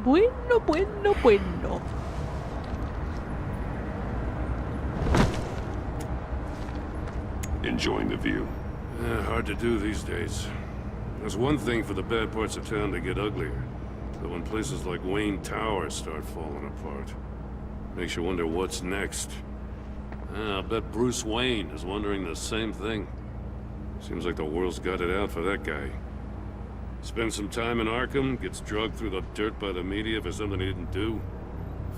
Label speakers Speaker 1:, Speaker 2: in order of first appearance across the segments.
Speaker 1: Bueno, bueno, bueno.
Speaker 2: Enjoying the view.
Speaker 3: Hard to do these days. There's one thing for the bad parts of town to get uglier. But when places like Wayne Tower start falling apart, makes you wonder what's next. I'll bet Bruce Wayne is wondering the same thing. Seems like the world's got it out for that guy. Spends some time in Arkham, gets drugged through the dirt by the media for something he didn't do.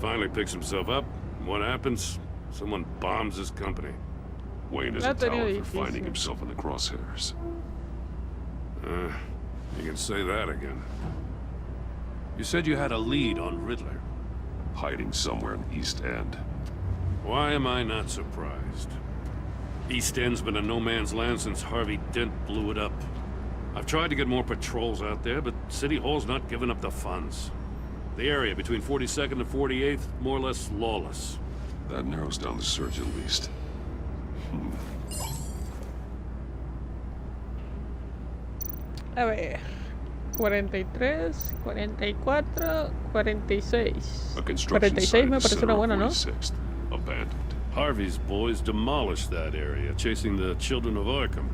Speaker 3: Finally picks himself up, and what happens? Someone bombs his company.
Speaker 2: Wayne is a talent for finding himself in the crosshairs.
Speaker 3: You can say that again. You said you had a lead on Riddler.
Speaker 2: Hiding somewhere in the East End.
Speaker 3: Why am I not surprised? East End's been a no-man's land since Harvey Dent blew it up. I've tried to get more patrols out there, but City Hall's not giving up the funds. The area between 42nd and 48th, more or less lawless.
Speaker 2: That narrows down the search at least.
Speaker 1: A ver. 43, 44, 46. 46 me parece una buena, ¿no?
Speaker 2: Abandoned.
Speaker 3: Harvey's boys demolished that area, chasing the children of Arkham.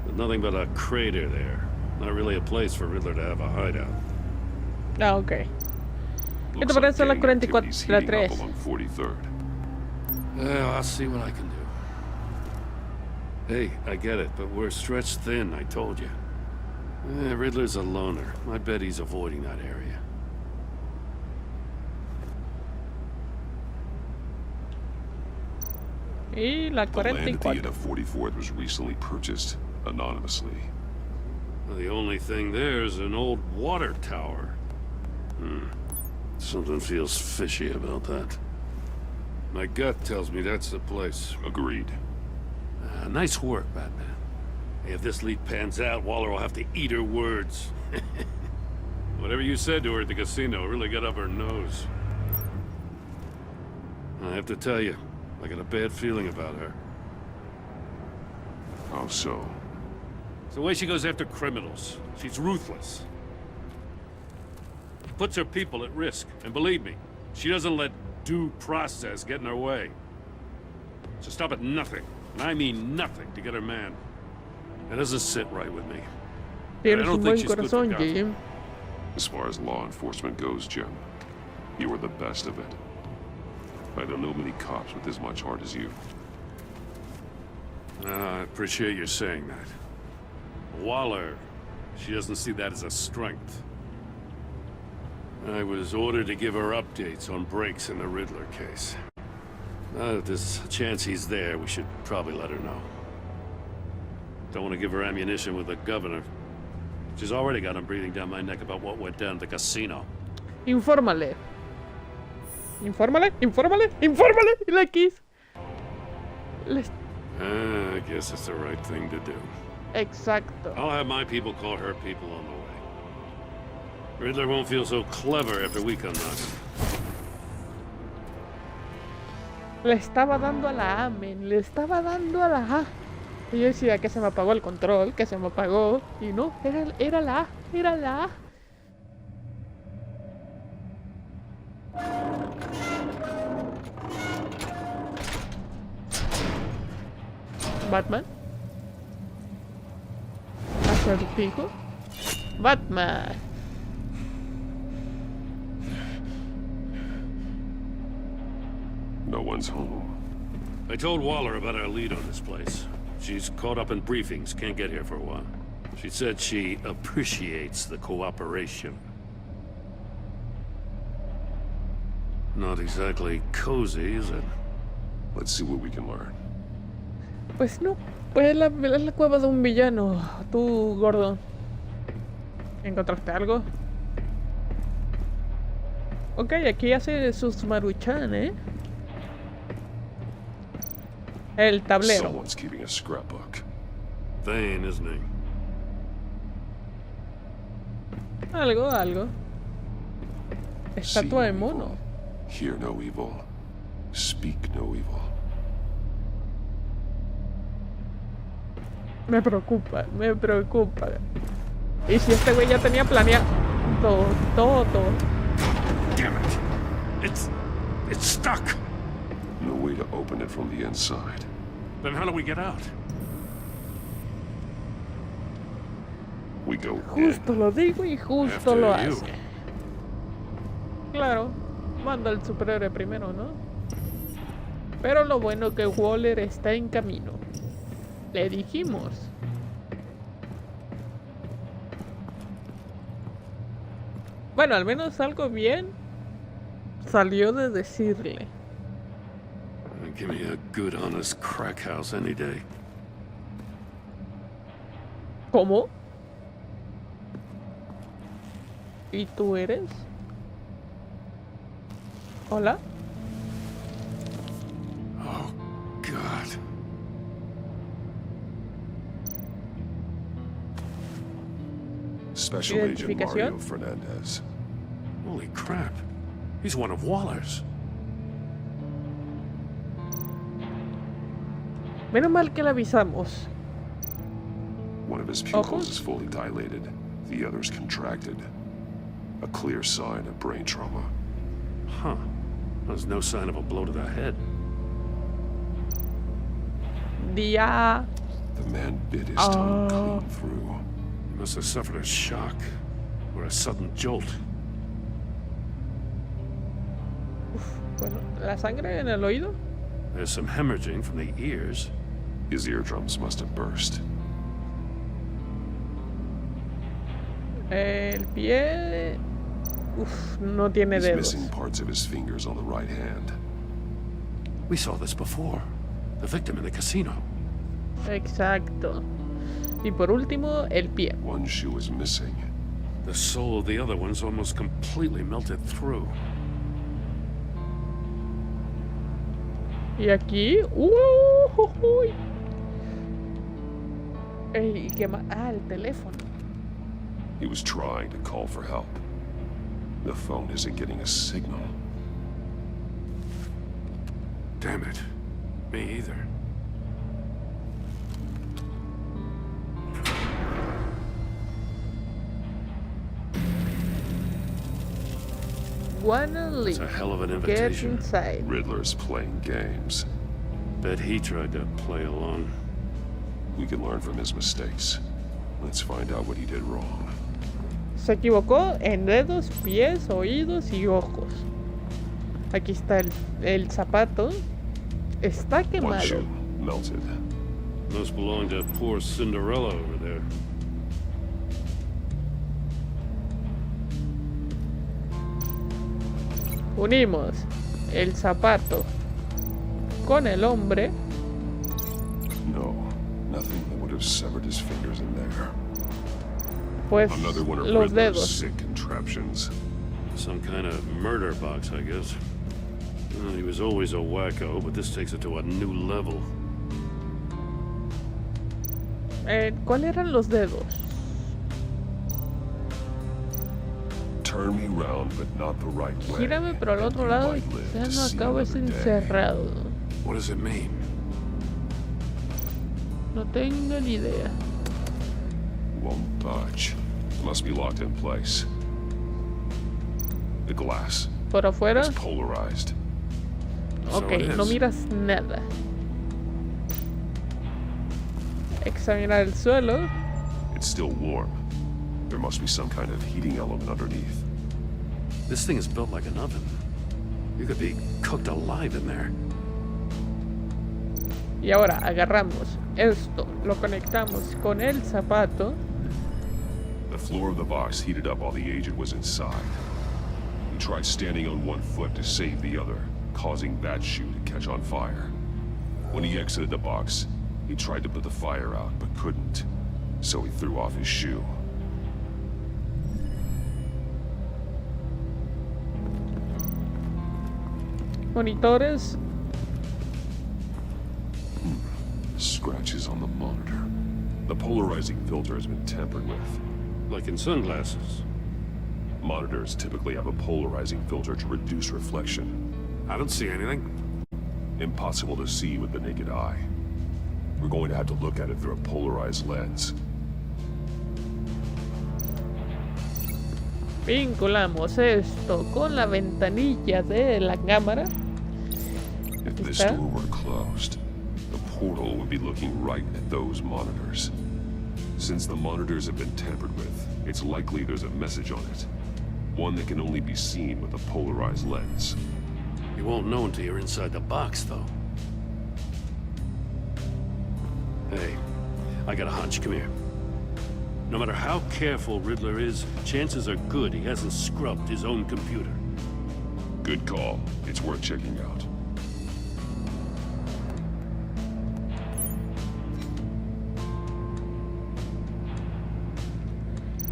Speaker 3: There's nothing but a crater there. Not really a place for Riddler to have a hideout.
Speaker 1: Ah, ok. ¿Qué te parece la 44, la 3?
Speaker 3: I'll see what I can do. Hey, I get it, but we're stretched thin, I told you. Riddler's a loner. I bet he's avoiding that area.
Speaker 1: Y la
Speaker 2: The land at the
Speaker 1: 44.
Speaker 2: end of 44th was recently purchased anonymously.
Speaker 3: Well, the only thing there is an old water tower. Something feels fishy about that. My gut tells me that's the place.
Speaker 2: Agreed.
Speaker 3: Nice work, Batman. Hey, if this lead pans out, Waller will have to eat her words. Whatever you said to her at the casino really got up her nose. I have to tell you, I got a bad feeling about her.
Speaker 2: How so?
Speaker 3: It's the way she goes after criminals. She's ruthless. Puts her people at risk. And believe me, she doesn't let due process get in her way. She'll stop at nothing, and I mean nothing, to get her man. That doesn't sit right with me.
Speaker 1: Tienes un buen corazón, Jim.
Speaker 2: As far as law enforcement goes, Jim, you were the best of it. I don't know many cops with as much heart as you.
Speaker 3: I appreciate you saying that. Waller, she doesn't see that as a strength. I was ordered to give her updates on breaks in the Riddler case. Now that there's a chance he's there, we should probably let her know. Don't want to give her ammunition with the governor. She's already got him breathing down my neck about what went down at the casino.
Speaker 1: Infórmale. Infórmale, infórmale, infórmale. Y la X.
Speaker 3: I guess it's the right thing to do.
Speaker 1: Exacto.
Speaker 3: I'll have my people call her people on the way. Riddler won't feel so clever after we come knocking.
Speaker 1: Le estaba dando a la A, men. Le estaba dando a la A. Y yo decía que se me apagó el control, que se me apagó. Y no, era la A, era la A. Batman. Acertijo. Batman.
Speaker 2: No one's home.
Speaker 3: I told Waller about our lead on this place. She's caught up in briefings, can't get here for a while. She said she appreciates the cooperation. Not exactly cozy, is it?
Speaker 2: Let's see what we can learn.
Speaker 1: Pues no, pues es la cueva de un villano. Tú, gordo. ¿Encontraste algo? Ok, aquí hace sus maruchan, ¿eh? El tablero.
Speaker 2: Someone's keeping a scrapbook.
Speaker 3: Vain, isn't he?
Speaker 1: Algo. Estatua de mono.
Speaker 2: Hear no evil. Speak no evil.
Speaker 1: Me preocupa. Y si este güey ya tenía planeado todo.
Speaker 3: Damn it! It's stuck!
Speaker 2: No way to open it from the inside.
Speaker 3: Then how do we get out?
Speaker 2: We go
Speaker 1: Justo
Speaker 2: in.
Speaker 1: lo digo y justo
Speaker 3: After
Speaker 1: lo
Speaker 3: you.
Speaker 1: hace. Claro, manda al superhéroe primero, ¿no? Pero lo bueno que Waller está en camino. Le dijimos. Bueno, al menos algo bien salió de decirle.
Speaker 3: Give me a good, honest crack house any day.
Speaker 1: ¿Cómo? ¿Y tú eres? ¿Hola?
Speaker 3: Oh, God.
Speaker 2: Special Agent
Speaker 1: Identificación.
Speaker 2: Mario Fernandez.
Speaker 3: Holy crap. He's one of Waller's.
Speaker 1: Menos mal que le avisamos.
Speaker 2: One of his
Speaker 1: Ojos.
Speaker 2: pupils is fully dilated. The other's contracted. A clear sign of brain trauma.
Speaker 3: Huh. There's no sign of a blow to the head.
Speaker 1: Día.
Speaker 2: The man bit his tongue clean through.
Speaker 3: He must have suffered a shock or a sudden jolt.
Speaker 1: Bueno, la sangre en el oído.
Speaker 3: There's some hemorrhaging from the ears.
Speaker 2: His eardrums must have burst.
Speaker 1: El pie. Uf, no tiene
Speaker 2: He's
Speaker 1: dedos.
Speaker 2: missing parts of his fingers on the right hand.
Speaker 3: We saw this before. The victim in the casino.
Speaker 1: Exacto. Y por último, el pie.
Speaker 2: One shoe is missing.
Speaker 3: The sole of the other one's almost completely melted through.
Speaker 1: Y aquí. Uy. ¿Y qué más? Ah, el teléfono.
Speaker 2: He was trying to call for help. The phone isn't getting a signal.
Speaker 3: Damn it. Me either.
Speaker 1: Wanna
Speaker 3: It's
Speaker 1: leave.
Speaker 3: a hell of an
Speaker 1: Get
Speaker 3: invitation.
Speaker 1: inside.
Speaker 2: Riddler's playing games.
Speaker 3: Bet he tried to play along.
Speaker 2: We can learn from his mistakes. Let's find out what he did wrong.
Speaker 1: Se equivocó en dedos, pies, oídos y ojos. Aquí está el zapato. Está
Speaker 2: One
Speaker 1: quemado.
Speaker 2: shoe melted.
Speaker 3: Must belong to poor Cinderella over there.
Speaker 1: Unimos el zapato con el hombre.
Speaker 2: No, nothing that would have severed his fingers in there.
Speaker 1: Pues
Speaker 2: Another one of
Speaker 1: los
Speaker 2: Riddler's
Speaker 1: dedos.
Speaker 2: sick contraptions.
Speaker 3: Some kind of murder box, I guess. Well, he was always a wacko, but this takes it to a new level.
Speaker 1: ¿Cuáles eran los dedos?
Speaker 2: Turn me round, but not the right way.
Speaker 1: Gírame pero al
Speaker 2: and
Speaker 1: otro
Speaker 2: you
Speaker 1: lado
Speaker 2: might live
Speaker 1: ya
Speaker 2: to
Speaker 1: no
Speaker 2: see
Speaker 1: acabes
Speaker 2: another day.
Speaker 1: encerrado.
Speaker 3: What does it mean?
Speaker 1: No tengo ni idea.
Speaker 2: Won't budge. Must be locked in place. The glass
Speaker 1: Por afuera,
Speaker 2: is polarized.
Speaker 3: So
Speaker 1: ok,
Speaker 3: it
Speaker 1: no
Speaker 3: is.
Speaker 1: miras nada. Examinar el suelo.
Speaker 2: It's still warm. There must be some kind of heating element underneath.
Speaker 3: This thing is built like an oven. You could be cooked alive in there.
Speaker 1: Y ahora agarramos esto, lo conectamos con el zapato.
Speaker 2: The floor of the box heated up while the agent was inside. He tried standing on one foot to save the other, causing that shoe to catch on fire. When he exited the box, he tried to put the fire out, but couldn't. So he threw off his shoe.
Speaker 1: Monitores.
Speaker 2: Scratches on the monitor. The polarizing filter has been tampered with.
Speaker 3: Like in sunglasses.
Speaker 2: Monitors typically have a polarizing filter to reduce reflection.
Speaker 3: I don't see anything.
Speaker 2: Impossible to see with the naked eye. We're going to have to look at it through a polarized lens.
Speaker 1: Vinculamos esto con la ventanilla de la cámara.
Speaker 2: If this
Speaker 1: Está.
Speaker 2: door were closed, the portal would be looking right at those monitors. Since the monitors have been tampered with, it's likely there's a message on it. One that can only be seen with a polarized lens.
Speaker 3: You won't know until you're inside the box, though. Hey, I got a hunch. Come here. No matter how careful Riddler is, chances are good he hasn't scrubbed his own computer.
Speaker 2: Good call. It's worth checking out.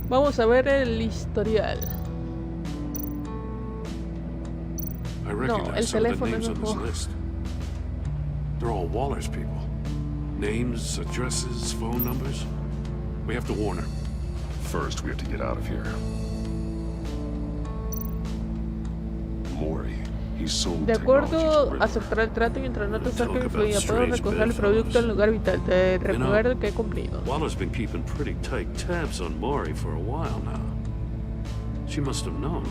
Speaker 1: Vamos a ver el historial.
Speaker 3: I recognize
Speaker 1: el
Speaker 3: some of the
Speaker 1: teléfono
Speaker 3: names
Speaker 1: no
Speaker 3: on this
Speaker 1: puedo.
Speaker 3: list. They're all Waller's people. Names, addresses, phone numbers. We have to warn her.
Speaker 2: First, we have to get out of here. Mori, he sold
Speaker 1: De
Speaker 2: technology
Speaker 1: acuerdo,
Speaker 2: to Riddler.
Speaker 1: aceptar el trato mientras no te
Speaker 3: Talk
Speaker 1: acerques
Speaker 3: about
Speaker 1: influya. Puedo
Speaker 3: strange
Speaker 1: recoger el
Speaker 3: bedfellows.
Speaker 1: producto en el lugar vital. Te recuerdo que he cumplido.
Speaker 3: Waller's been keeping pretty tight tabs on Maury for a while now. She must have known.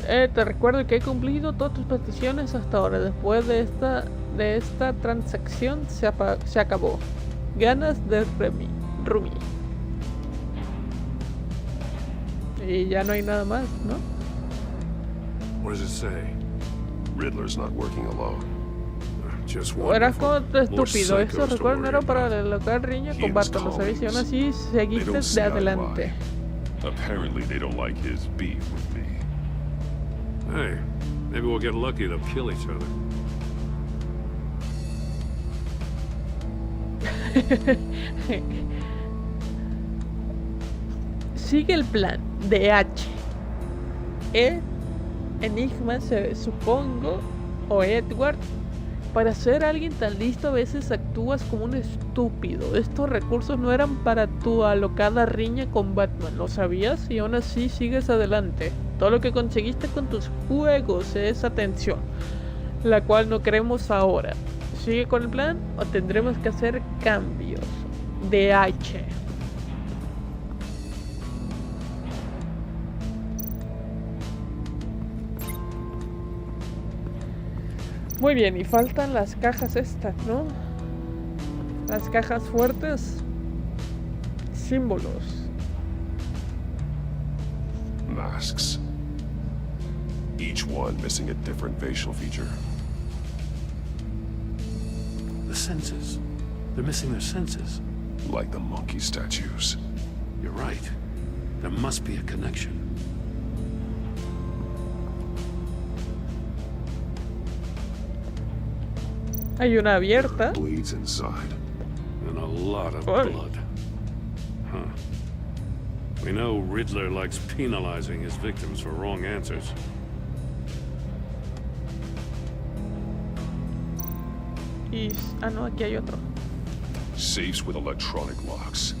Speaker 1: Te recuerdo que he cumplido todas tus peticiones hasta ahora. Después de esta transacción se acabó. Ganas de Rumi. Y ya no hay nada más, ¿no?
Speaker 3: What does it say?
Speaker 2: Riddler's not working alone.
Speaker 3: Just
Speaker 1: O eras
Speaker 3: wonderful.
Speaker 1: como estúpido.
Speaker 3: More
Speaker 1: Eso
Speaker 3: psychos to
Speaker 1: recuerdo no era
Speaker 3: worry
Speaker 1: para
Speaker 3: about.
Speaker 1: el local riña
Speaker 2: He
Speaker 1: con
Speaker 2: and his
Speaker 1: Barton. Lo sabéis y aún
Speaker 2: colleagues,
Speaker 1: así
Speaker 2: They
Speaker 1: seguiste
Speaker 2: don't see
Speaker 1: de
Speaker 2: eye to
Speaker 1: adelante.
Speaker 2: eye. Apparently, they don't like his beef with me.
Speaker 3: Hey, maybe we'll get lucky to kill each other.
Speaker 1: Sigue el plan de H. Enigma, supongo, o Edward. Para ser alguien tan listo a veces actúas como un estúpido. Estos recursos no eran para tu alocada riña con Batman, ¿lo sabías? Y aún así sigues adelante. Todo lo que conseguiste con tus juegos es atención, la cual no queremos ahora. ¿Sigue con el plan o tendremos que hacer cambios? De H. Muy bien, y faltan las cajas estas, ¿no? Las cajas fuertes. Símbolos.
Speaker 2: Masks. Each one missing a different facial feature.
Speaker 3: The senses. They're missing their senses.
Speaker 2: Like the monkey statues.
Speaker 3: You're right. There must be a connection.
Speaker 1: Hay una abierta.
Speaker 2: Bleeds inside.
Speaker 3: And a lot of
Speaker 1: Oy.
Speaker 3: blood. Huh. We know Riddler likes penalizing his victims for wrong answers.
Speaker 1: Y... ah, no, aquí hay otro.
Speaker 2: Safes with electronic locks.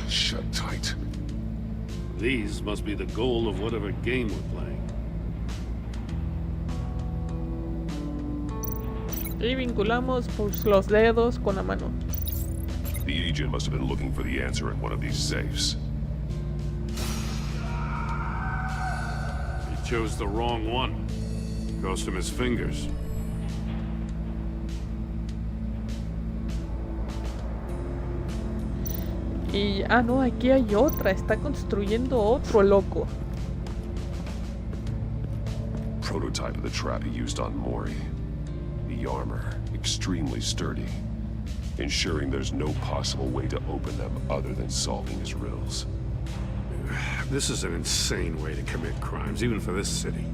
Speaker 2: Shut tight.
Speaker 3: These must be the goal of whatever game we're playing.
Speaker 1: Y vinculamos pues, los dedos con la mano.
Speaker 2: The agent must have been looking for the answer in one of these safes.
Speaker 3: He chose the wrong one. Cost him his fingers.
Speaker 1: Y... ah, no, aquí hay otra. Está construyendo otro loco.
Speaker 2: Prototype of the trap he used on Mori. The armor, extremely sturdy, ensuring there's no possible way to open them other than solving his riddles.
Speaker 3: This is an insane way to commit crimes, even for this city.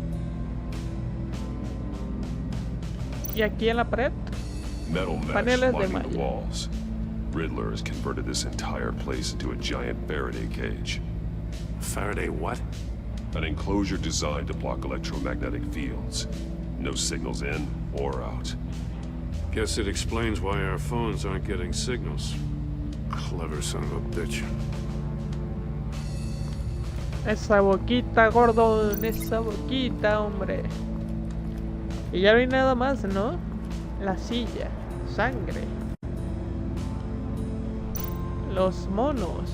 Speaker 1: Y aquí en la pared.
Speaker 2: Metal mesh
Speaker 1: Paneles de
Speaker 2: lining the
Speaker 1: malla.
Speaker 2: walls. Riddler has converted this entire place into a giant Faraday cage.
Speaker 3: Faraday what?
Speaker 2: An enclosure designed to block electromagnetic fields. No signals in or out.
Speaker 3: Guess it explains why our phones aren't getting signals. Clever son of a bitch.
Speaker 1: Esa boquita, gordón. Esa boquita, hombre. Y ya no hay nada más, ¿no? La silla. Sangre. Los monos.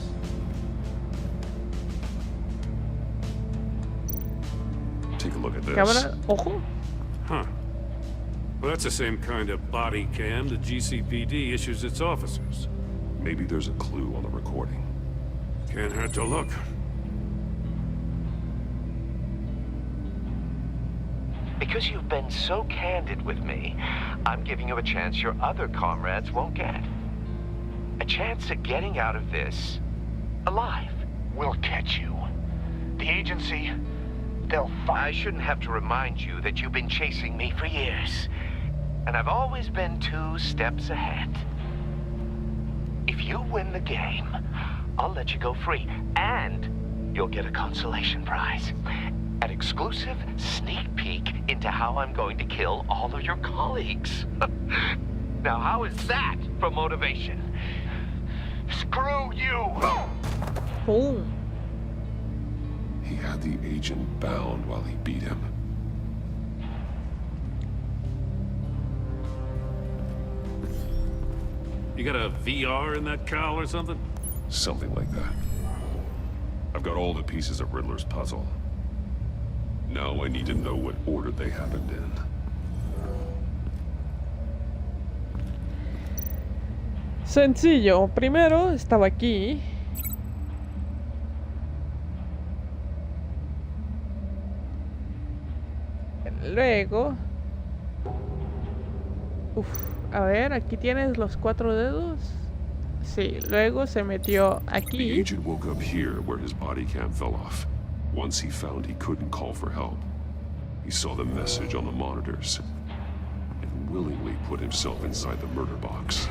Speaker 2: Take a look at this.
Speaker 1: Cámara, ojo.
Speaker 3: Huh. Well, that's the same kind of body cam the GCPD issues its officers.
Speaker 2: Maybe there's a clue on the recording.
Speaker 3: Can't hurt to look.
Speaker 4: Because you've been so candid with me, I'm giving you a chance your other comrades won't get. A chance at getting out of this alive.
Speaker 5: We'll catch you. The agency, they'll find...
Speaker 4: I shouldn't have to remind you that you've been chasing me for years. And I've always been 2 steps ahead. If you win the game, I'll let you go free. And you'll get a consolation prize. An exclusive sneak peek into how I'm going to kill all of your colleagues. Now, how is that for motivation?
Speaker 5: Screw you!
Speaker 1: Boom.
Speaker 2: He had the agent bound while he beat him.
Speaker 3: You got a VR in that cowl or something?
Speaker 2: Something like that. I've got all the pieces of Riddler's puzzle. Now I need to know what order they happened in.
Speaker 1: Sencillo. Primero estaba aquí. Luego... Uf, a ver, aquí tienes los 4 dedos. Sí, luego se metió
Speaker 2: The
Speaker 1: aquí.
Speaker 2: agent woke up here where his body cam fell off. Once he found he couldn't call for help, he saw the message on the monitors and willingly put himself inside the murder box.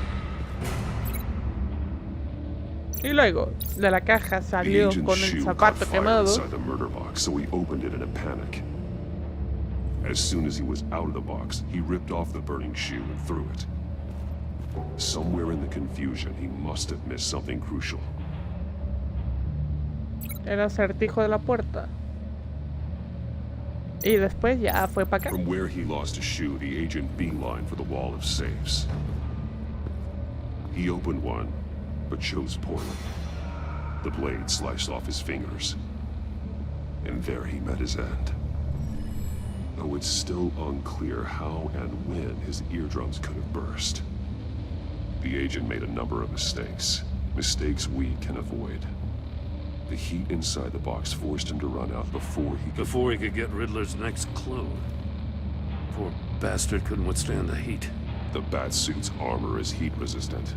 Speaker 1: Y luego de la caja
Speaker 2: The
Speaker 1: salió
Speaker 2: agent's
Speaker 1: con el
Speaker 2: shoe caught
Speaker 1: zapato
Speaker 2: fire
Speaker 1: quemado.
Speaker 2: inside the murder box, so he opened it in a panic. As soon as he was out of the box, he ripped off the burning shoe and threw it. Somewhere in the confusion, he must have missed something crucial.
Speaker 1: El acertijo de la puerta. Y después ya fue para acá.
Speaker 2: From where he lost a shoe, the agent beelined for the wall of safes. He opened one, but chose poorly. The blade sliced off his fingers. And there he met his end. Though it's still unclear how and when his eardrums could have burst. The agent made a number of mistakes. Mistakes we can avoid. The heat inside the box forced him to run out before he could
Speaker 3: get Riddler's next clue. Poor bastard couldn't withstand the heat.
Speaker 2: The Batsuit's armor is heat resistant.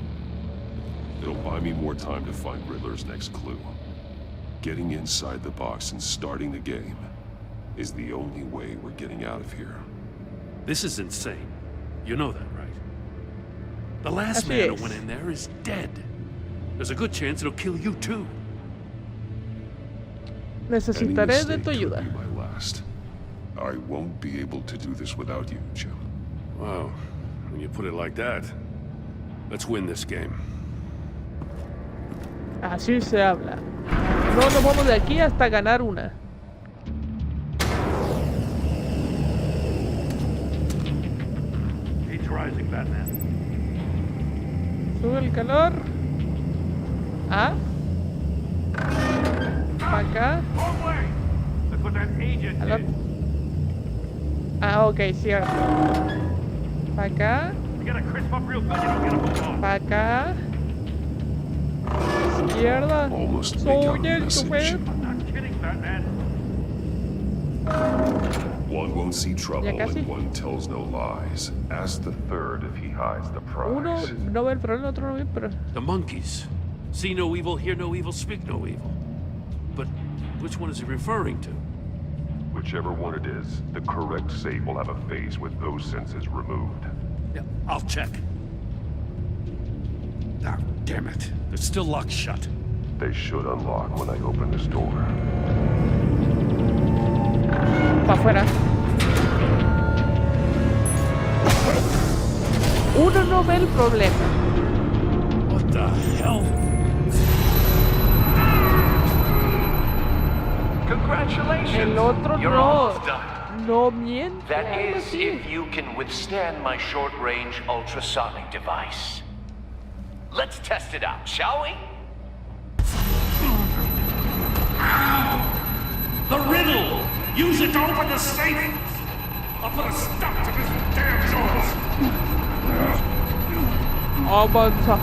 Speaker 2: It'll buy me more time to find Riddler's next clue. Getting inside the box and starting the game is the only way we're getting out of here.
Speaker 3: This is insane. You know that, right? The last
Speaker 1: Así
Speaker 3: man who
Speaker 1: es.
Speaker 3: went in there is dead. There's a good chance it'll kill you too.
Speaker 2: Any
Speaker 1: Necesitaré de
Speaker 2: mistake
Speaker 1: tu
Speaker 2: could
Speaker 1: ayuda.
Speaker 2: be my last. I won't be able to do this without you, Jim.
Speaker 3: Wow, when you put it like that, let's win this game.
Speaker 1: Así se habla. No nos vamos de aquí hasta ganar una.
Speaker 3: Heat's rising, Batman.
Speaker 1: Sube el calor. Ah. Para acá.
Speaker 3: That's what that agent
Speaker 1: Al otro. Ah, ok, cierto. Para acá.
Speaker 3: You gotta crisp up real good, you don't get a move on.
Speaker 1: Para acá. Izquierda.
Speaker 2: Almost make
Speaker 1: Soy
Speaker 2: out a
Speaker 1: el
Speaker 2: message.
Speaker 1: chofer.
Speaker 3: I'm not kidding, Batman.
Speaker 2: One won't see trouble
Speaker 1: Ya casi.
Speaker 2: and one tells no lies. Ask the third if he hides the
Speaker 1: Uno
Speaker 2: prize.
Speaker 1: no ve el problema, otro no ve, pero...
Speaker 3: The monkeys. See no evil, hear no evil, speak no evil. But which one is he referring to?
Speaker 2: Whichever one it is, the correct safe will have a face with those senses removed.
Speaker 3: Yeah, I'll check. Ah, damn it. They're still locked shut.
Speaker 2: They should unlock when I open this door.
Speaker 1: Pa' afuera. Uno no ve el problema.
Speaker 3: What the hell?
Speaker 4: Congratulations!
Speaker 1: El otro
Speaker 4: You're
Speaker 1: no.
Speaker 4: almost done.
Speaker 1: No miente.
Speaker 4: That
Speaker 1: algo
Speaker 4: is,
Speaker 1: así.
Speaker 4: if you can withstand my short-range ultrasonic device. Let's test it out, shall we?
Speaker 3: to open the safe! I'll put a stop to this damn noise!
Speaker 1: Avanza.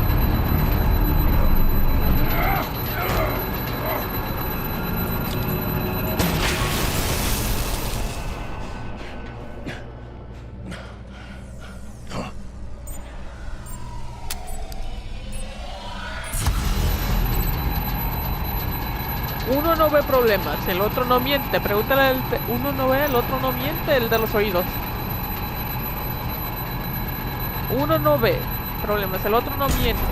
Speaker 1: Uno no ve problemas, el otro no miente. Pregúntale al uno no ve, el otro no miente, el de los oídos. Uno no ve problemas, el otro no miente.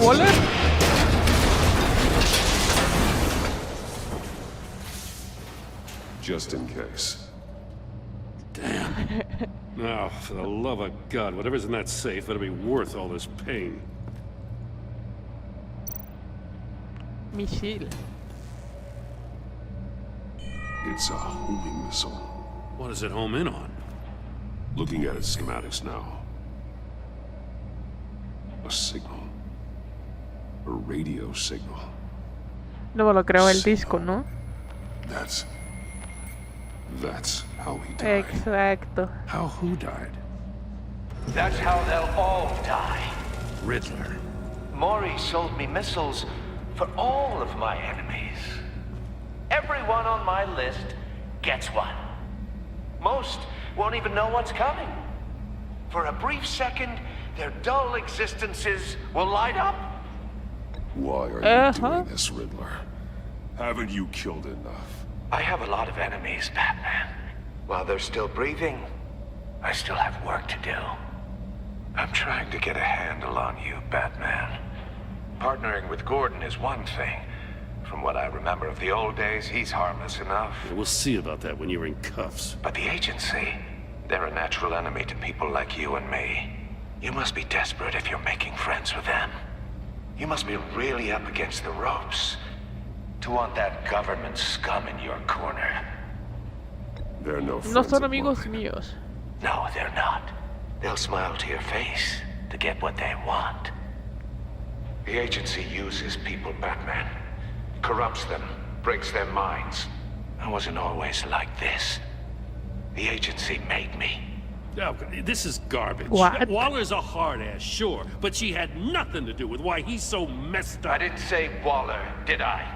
Speaker 1: ¿Waller?
Speaker 2: Just in case.
Speaker 3: Damn. Now, for the love of God, whatever's in that safe better be worth all this pain.
Speaker 1: Misil.
Speaker 2: It's a homing missile.
Speaker 3: What does it home in on?
Speaker 2: Looking at its schematics now. A signal. A radio signal.
Speaker 1: No me lo creo, el disco, ¿no?
Speaker 2: That's how he died.
Speaker 1: Exacto.
Speaker 3: How who died?
Speaker 4: That's how they'll all die.
Speaker 3: Riddler.
Speaker 4: Maury sold me missiles for all of my enemies. Everyone on my list gets one. Most won't even know what's coming. For a brief second, their dull existences will light up.
Speaker 2: Why are you doing this, Riddler? Haven't you killed enough?
Speaker 4: I have a lot of enemies, Batman. While they're still breathing, I still have work to do. I'm trying to get a handle on you, Batman. Partnering with Gordon is one thing. From what I remember of the old days, he's harmless enough.
Speaker 3: We'll see about that when you're in cuffs.
Speaker 4: But the agency, they're a natural enemy to people like you and me. You must be desperate if you're making friends with them. You must be really up against the ropes to want that government scum in your corner.
Speaker 2: They're no
Speaker 1: No
Speaker 2: friends
Speaker 1: son
Speaker 2: of
Speaker 1: amigos
Speaker 2: mine.
Speaker 1: míos.
Speaker 4: No, they're not. They'll smile to your face to get what they want. The agency uses people, Batman. Corrupts them, breaks their minds. I wasn't always like this. The agency made me.
Speaker 3: Oh, this is garbage.
Speaker 1: What?
Speaker 3: Waller's a hard-ass, sure, but she had nothing to do with why he's so messed up.
Speaker 4: I didn't say Waller, did I?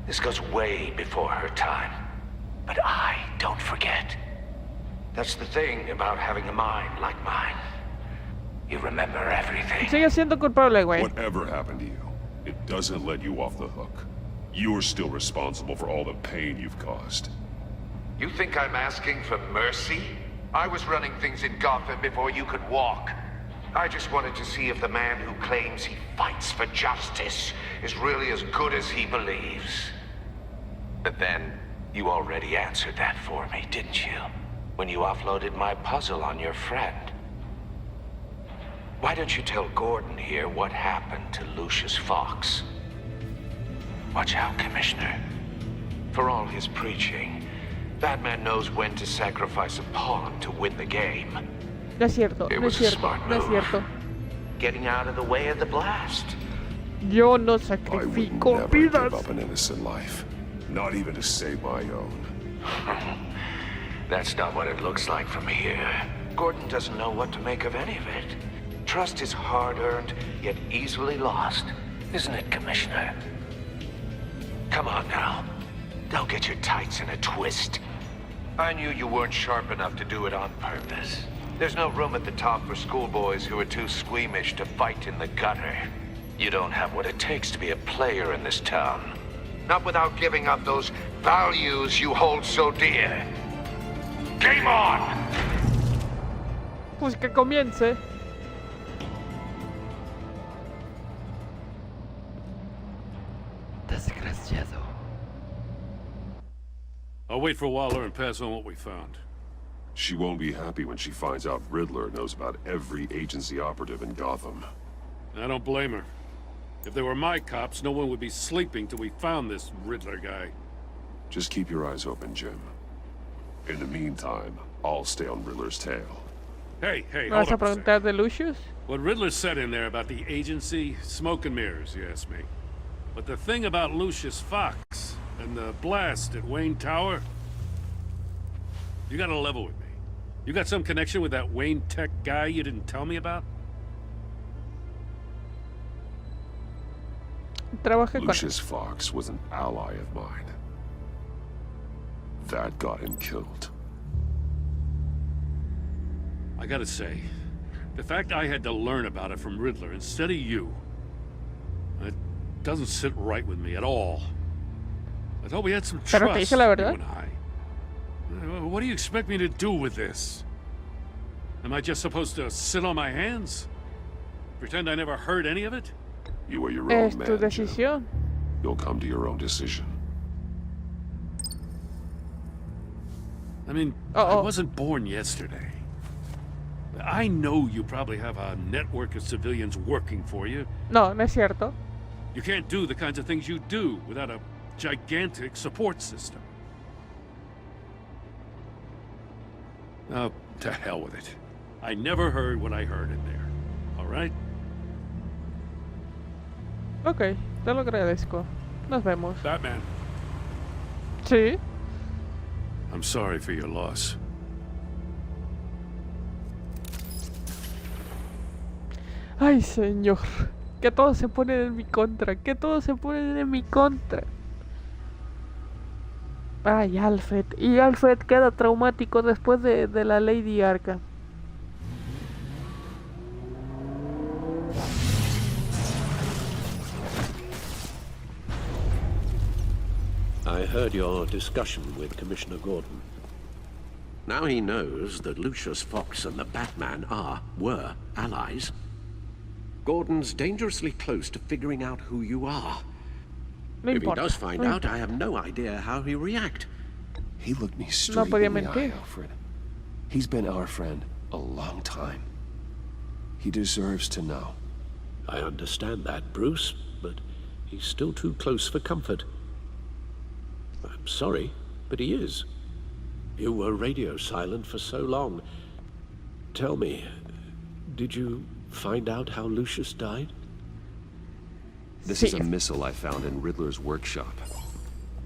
Speaker 4: This goes way before her time. But I don't forget. That's the thing about having a mind like mine. You remember everything.
Speaker 1: Sigue siendo culpable, güey.
Speaker 2: Whatever happened to you, it doesn't let you off the hook. You're still responsible for all the pain you've caused.
Speaker 4: You think I'm asking for mercy? I was running things in Gotham before you could walk. I just wanted to see if the man who claims he fights for justice is really as good as he believes. But then, you already answered that for me, didn't you? When you offloaded my puzzle on your friend. Why don't you tell Gordon here what happened to Lucius Fox? Watch out, Commissioner. For all his preaching, Batman knows when to sacrifice a pawn to win the game.
Speaker 1: No es cierto,
Speaker 4: It
Speaker 1: no es
Speaker 4: was a
Speaker 1: cierto,
Speaker 4: smart
Speaker 1: no es
Speaker 4: move.
Speaker 1: cierto.
Speaker 4: Getting out of the way of the blast.
Speaker 1: Yo no
Speaker 2: I would
Speaker 1: sacrifico
Speaker 2: never give
Speaker 1: vidas.
Speaker 2: up an innocent life. Not even to save my own.
Speaker 4: That's not what it looks like from here. Gordon doesn't know what to make of any of it. Trust is hard-earned, yet easily lost. Isn't it, Commissioner? Come on now. Don't get your tights in a twist. I knew you weren't sharp enough to do it on purpose. There's no room at the top for schoolboys who are too squeamish to fight in the gutter. You don't have what it takes to be a player in this town. Not without giving up those values you hold so dear. Game on!
Speaker 1: Pues que comience. Desgraciado.
Speaker 3: I'll wait for Waller and pass on what we found.
Speaker 2: She won't be happy when she finds out Riddler knows about every agency operative in Gotham.
Speaker 3: I don't blame her. If they were my cops, no one would be sleeping till we found this Riddler guy.
Speaker 2: Just keep your eyes open, Jim. In the meantime, I'll stay on Riddler's tail.
Speaker 3: Hey,
Speaker 1: ¿Me
Speaker 3: hold
Speaker 1: vas a
Speaker 3: up a
Speaker 1: preguntar
Speaker 3: second.
Speaker 1: de Lucius?
Speaker 3: What Riddler said in there about the agency, smoke and mirrors, you ask me. But the thing about Lucius Fox and the blast at Wayne Tower, you gotta level with me. You got some connection with that Wayne Tech guy you didn't tell me about?
Speaker 1: Trabajé con él.
Speaker 2: Lucius Fox was an ally of mine. That got him killed.
Speaker 3: I gotta say, the fact I had to learn about it from Riddler instead of you, it doesn't sit right with me at all. I thought we had some
Speaker 1: Pero te
Speaker 3: trust,
Speaker 1: dije la
Speaker 3: you
Speaker 1: verdad.
Speaker 3: and I. What do you expect me to do with this? Am I just supposed to sit on my hands? Pretend I never heard any of it?
Speaker 2: You are your
Speaker 1: Es
Speaker 2: own
Speaker 1: tu
Speaker 2: man, Jim.
Speaker 1: decisión.
Speaker 2: You'll come to your own decision.
Speaker 3: I mean, I wasn't born yesterday. I know you probably have a network of civilians working for you.
Speaker 1: No, no es cierto.
Speaker 3: You can't do the kinds of things you do without a gigantic support system. Oh, to hell with it. I never heard what I heard in there. All right?
Speaker 1: Ok, te lo agradezco. Nos vemos.
Speaker 3: Batman,
Speaker 1: Sí.
Speaker 3: I'm sorry for your loss.
Speaker 1: Ay, señor. Que todos se ponen en mi contra. Que todos se ponen en mi contra. Ay, Alfred. Y Alfred queda traumático después de la Lady Arkham.
Speaker 6: I heard your discussion with Commissioner Gordon. Now he knows that Lucius Fox and the Batman were allies. Gordon's dangerously close to figuring out who you are.
Speaker 1: No
Speaker 6: If he
Speaker 1: importa.
Speaker 6: does find
Speaker 1: No
Speaker 6: out, I have no idea how he'll react.
Speaker 2: He looked me straight
Speaker 1: podía
Speaker 2: in the
Speaker 1: mentir.
Speaker 2: eye, Alfred. He's been our friend a long time. He deserves to know.
Speaker 6: I understand that, Bruce, but he's still too close for comfort. I'm sorry, but he is. You were radio silent for so long. Tell me, did you find out how Lucius died?
Speaker 2: This
Speaker 1: Sí.
Speaker 2: is a missile I found in Riddler's workshop.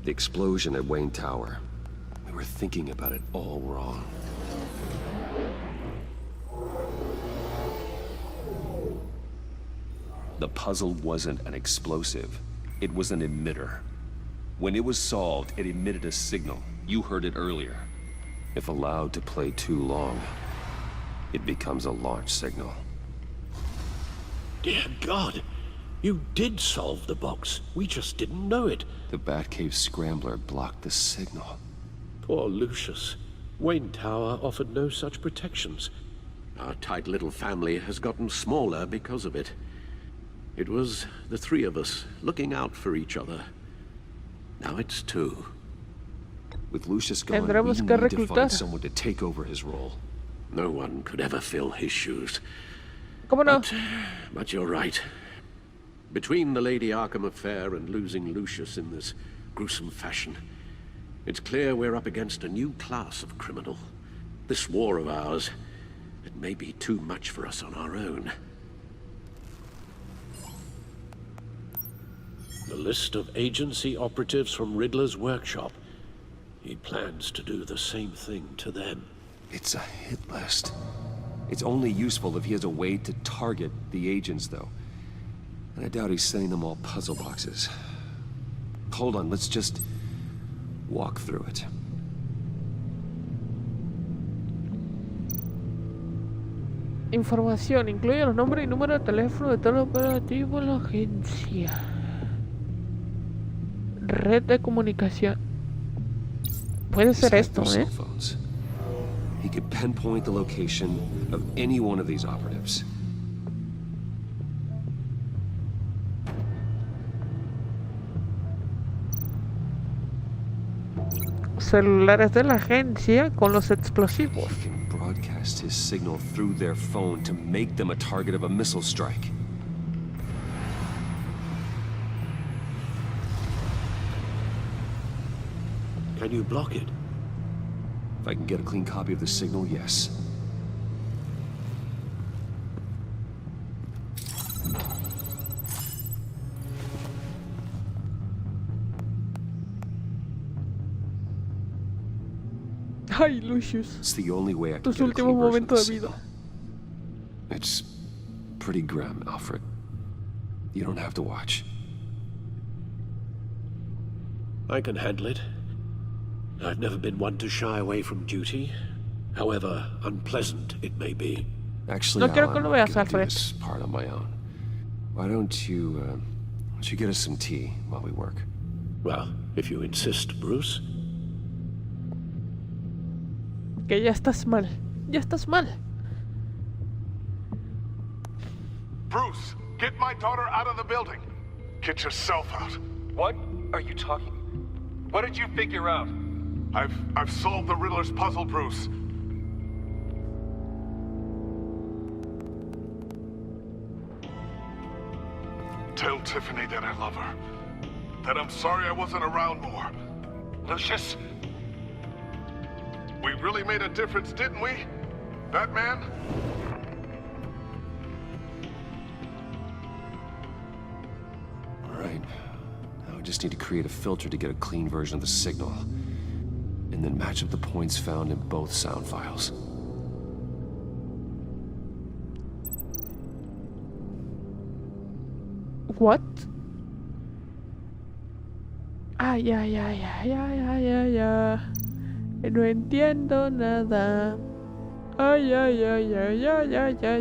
Speaker 2: The explosion at Wayne Tower. We were thinking about it all wrong. The puzzle wasn't an explosive. It was an emitter. When it was solved, it emitted a signal. You heard it earlier. If allowed to play too long, it becomes a launch signal.
Speaker 6: Dear God, you did solve the box. We just didn't know it.
Speaker 2: The Batcave scrambler blocked the signal.
Speaker 6: Poor Lucius. Wayne Tower offered no such protections. Our tight little family has gotten smaller because of it. It was the three of us looking out for each other. Now it's two.
Speaker 2: With Lucius gone, we
Speaker 1: Tendremos
Speaker 2: need
Speaker 1: que
Speaker 2: to
Speaker 1: reclutar.
Speaker 2: find someone to take over his role.
Speaker 6: No one could ever fill his shoes.
Speaker 1: ¿Cómo no?
Speaker 6: But you're right. Between the Lady Arkham affair and losing Lucius in this gruesome fashion, it's clear we're up against a new class of criminal. This war of ours, it may be too much for us on our own. The list of agency operatives from Riddler's workshop. He plans to do the same thing to them.
Speaker 2: It's a hit list. It's only useful if he has a way to target the agents, though. And I doubt he's sending them all puzzle boxes. Hold on, let's just walk through it.
Speaker 1: Información. Incluye los nombres y número de teléfono de todo operativo de la agencia. Red de comunicación. Puede
Speaker 2: He's
Speaker 1: ser
Speaker 2: hacked
Speaker 1: esto,
Speaker 2: their
Speaker 1: ¿eh?
Speaker 2: cell phones. He could pinpoint the location of any one of these operatives.
Speaker 1: Celulares de la agencia con los explosivos.
Speaker 2: He can broadcast his signal through their phone to make them a target of a missile strike.
Speaker 6: Can you block it?
Speaker 2: If I can get a clean copy of the signal, yes.
Speaker 1: Ay, Lucius.
Speaker 2: It's the only way I can
Speaker 1: Tus
Speaker 2: get a clean
Speaker 1: últimos
Speaker 2: version of the
Speaker 1: momentos de vida.
Speaker 2: signal. It's pretty grim, Alfred. You don't have to watch.
Speaker 6: I can handle it. I've never been one to shy away from duty, however unpleasant it may be.
Speaker 2: Actually,
Speaker 1: No quiero que
Speaker 2: Al,
Speaker 1: lo
Speaker 2: I'm
Speaker 1: veas,
Speaker 2: gonna do
Speaker 1: Alfred.
Speaker 2: this part on my own. Why don't you get us some tea while we work?
Speaker 6: Well, if you insist, Bruce.
Speaker 1: Que ya estás mal. Ya estás mal.
Speaker 5: Bruce, get my daughter out of the building. Get yourself out.
Speaker 7: What are you talking? What did you figure out?
Speaker 5: I've solved the Riddler's puzzle, Bruce. Tell Tiffany that I love her. That I'm sorry I wasn't around more.
Speaker 7: Lucius?
Speaker 5: We really made a difference, didn't we? Batman?
Speaker 2: All right. Now I just need to create a filter to get a clean version of the signal. And then match up the points found in both sound files.
Speaker 1: What? Ya. No entiendo nada.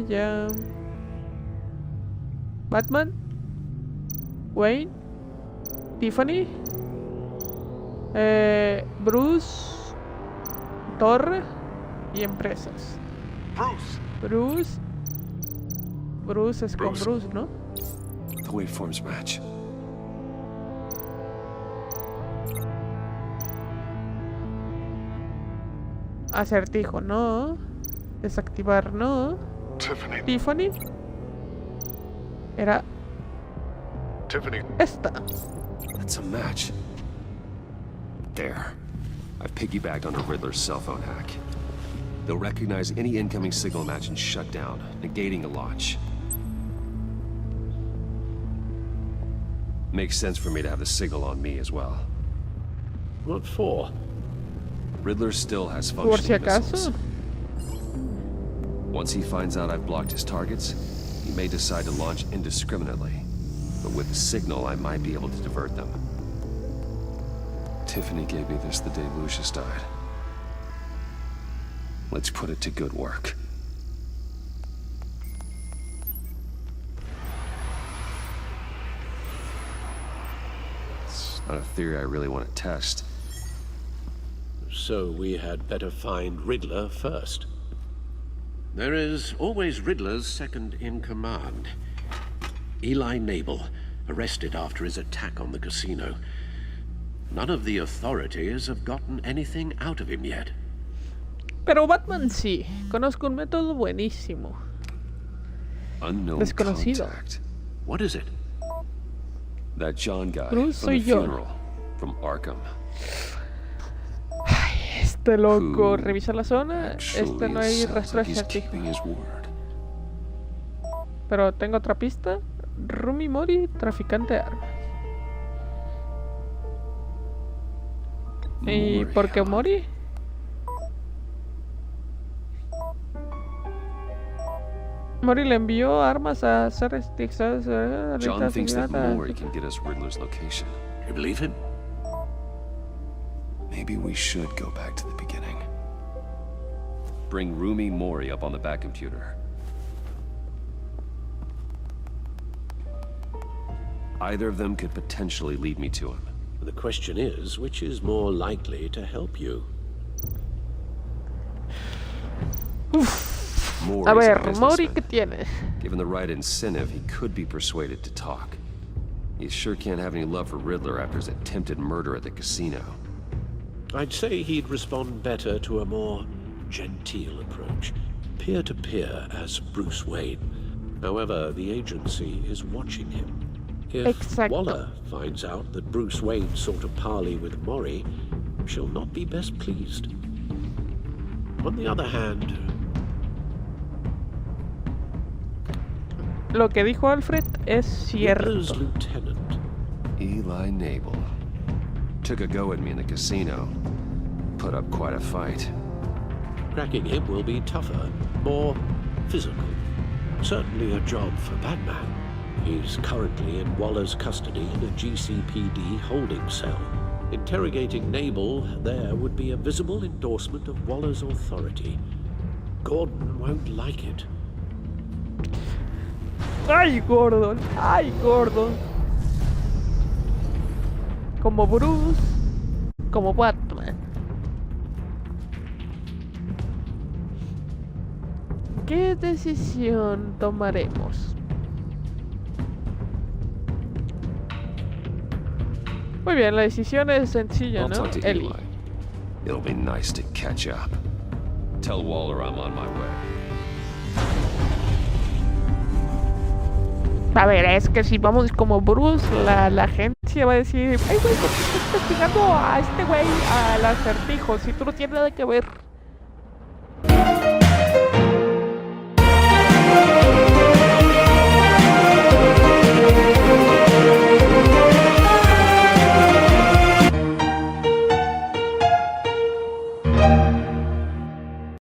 Speaker 1: Ya. Batman, Wayne, Tiffany, Bruce, Torre y empresas.
Speaker 5: Bruce!
Speaker 1: Bruce es con
Speaker 5: Bruce.
Speaker 1: Bruce, ¿no?
Speaker 2: The waveforms match.
Speaker 1: Acertijo, no. Desactivar, no. Tiffany. Era
Speaker 5: Tiffany.
Speaker 1: esta.
Speaker 2: That's a match. There. I've piggybacked on the Riddler's cell phone hack. They'll recognize any incoming signal match and shut down, negating a launch. Makes sense for me to have the signal on me as well.
Speaker 6: What for?
Speaker 2: Riddler still has
Speaker 1: Por si
Speaker 2: functioning missiles.
Speaker 1: acaso.
Speaker 2: Once he finds out I've blocked his targets, he may decide to launch indiscriminately. But with the signal, I might be able to divert them. Tiffany gave me this the day Lucius died. Let's put it to good work. It's not a theory I really want to test.
Speaker 6: So we had better find Riddler first. There is always Riddler's second in command. Eli Nabel, arrested after his attack on the casino. None of the authorities have gotten anything out of him yet.
Speaker 1: Pero Batman sí. Conozco un método buenísimo.
Speaker 2: Unknown
Speaker 1: Desconocido.
Speaker 2: contact.
Speaker 6: What is it?
Speaker 2: That John guy
Speaker 1: Bruce,
Speaker 2: from the
Speaker 1: soy yo.
Speaker 2: funeral from Arkham.
Speaker 1: Este loco.
Speaker 2: Who
Speaker 1: Revisa la zona.
Speaker 2: actually
Speaker 1: No hay
Speaker 2: sounds
Speaker 1: rastro
Speaker 2: like
Speaker 1: de
Speaker 2: he's
Speaker 1: acertijo.
Speaker 2: keeping his word.
Speaker 1: Pero tengo otra pista. Rumi Mori, traficante de armas. ¿Y por qué Mori? Mori le envió armas a hacer
Speaker 2: John thinks that Mori can get us Riddler's location.
Speaker 6: You believe him?
Speaker 2: Maybe we should go back to the beginning. Bring Rumi Mori up on the back computer. Either of them could potentially lead me to him.
Speaker 6: The question is, which is more likely to help you?
Speaker 2: Mori's
Speaker 1: A ver,
Speaker 2: businessman.
Speaker 1: Mori, ¿qué tiene?
Speaker 2: Given the right incentive, he could be persuaded to talk. He sure can't have any love for Riddler after his attempted murder at the casino.
Speaker 6: I'd say he'd respond better to a more genteel approach. Peer-to-peer as Bruce Wayne. However, the agency is watching him. If
Speaker 1: Exacto.
Speaker 6: Waller finds out that Bruce Wayne sought a parley with Mori, she'll not be best pleased. On the other hand,
Speaker 1: Lo que dijo Alfred es
Speaker 6: Riddler's
Speaker 1: cierto.
Speaker 6: lieutenant.
Speaker 2: Eli Nabel. Took a go at me in the casino. Put up quite a fight.
Speaker 6: Cracking him will be tougher, more physical. Certainly a job for Batman. He's currently in Waller's custody in a GCPD holding cell. Interrogating Nabel there would be a visible endorsement of Waller's authority. Gordon won't like it.
Speaker 1: ¡Ay, Gordon! ¡Ay, Gordon! Como Bruce, como Batman. ¿Qué decisión tomaremos? Muy bien, la decisión es sencilla,
Speaker 2: I'll
Speaker 1: ¿no?
Speaker 2: talk to
Speaker 1: Ellie.
Speaker 2: Eli. It'll be nice to catch up. Tell Waller I'm on my way.
Speaker 1: A ver, es que si vamos como Bruce, la agencia va a decir: ay, güey, ¿por qué estás investigando a este güey, al acertijo? Si tú no tienes nada que ver.